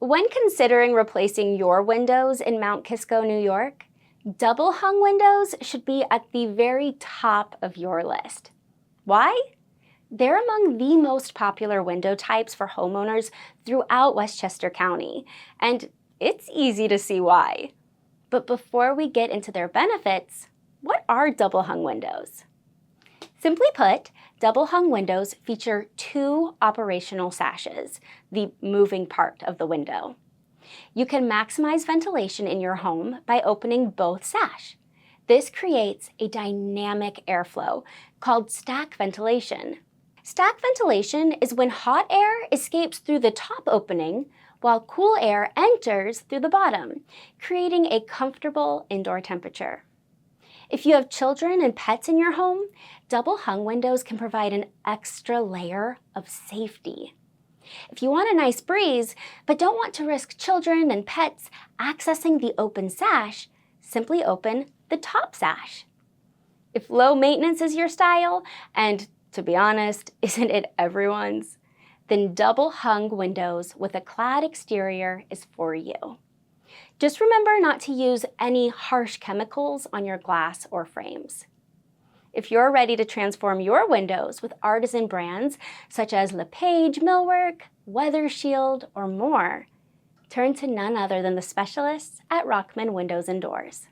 When considering replacing your windows in Mount Kisco, New York, double hung windows should be at the very top of your list. Why? They're among the most popular window types for homeowners throughout Westchester County, and it's easy to see why. But before we get into their benefits, what are double hung windows? Simply put, double hung windows feature two operational sashes, the moving part of the window. You can maximize ventilation in your home by opening both sash. This creates a dynamic airflow called stack ventilation. Stack ventilation is when hot air escapes through the top opening while cool air enters through the bottom, creating a comfortable indoor temperature. If you have children and pets in your home, double hung windows can provide an extra layer of safety. If you want a nice breeze, but don't want to risk children and pets accessing the open sash, simply open the top sash. If low maintenance is your style, and to be honest, isn't it everyone's? Then double hung windows with a clad exterior is for you. Just remember not to use any harsh chemicals on your glass or frames. If you're ready to transform your windows with artisan brands such as LePage Millwork, Weather Shield, or more, turn to none other than the specialists at Rockman Windows Doors.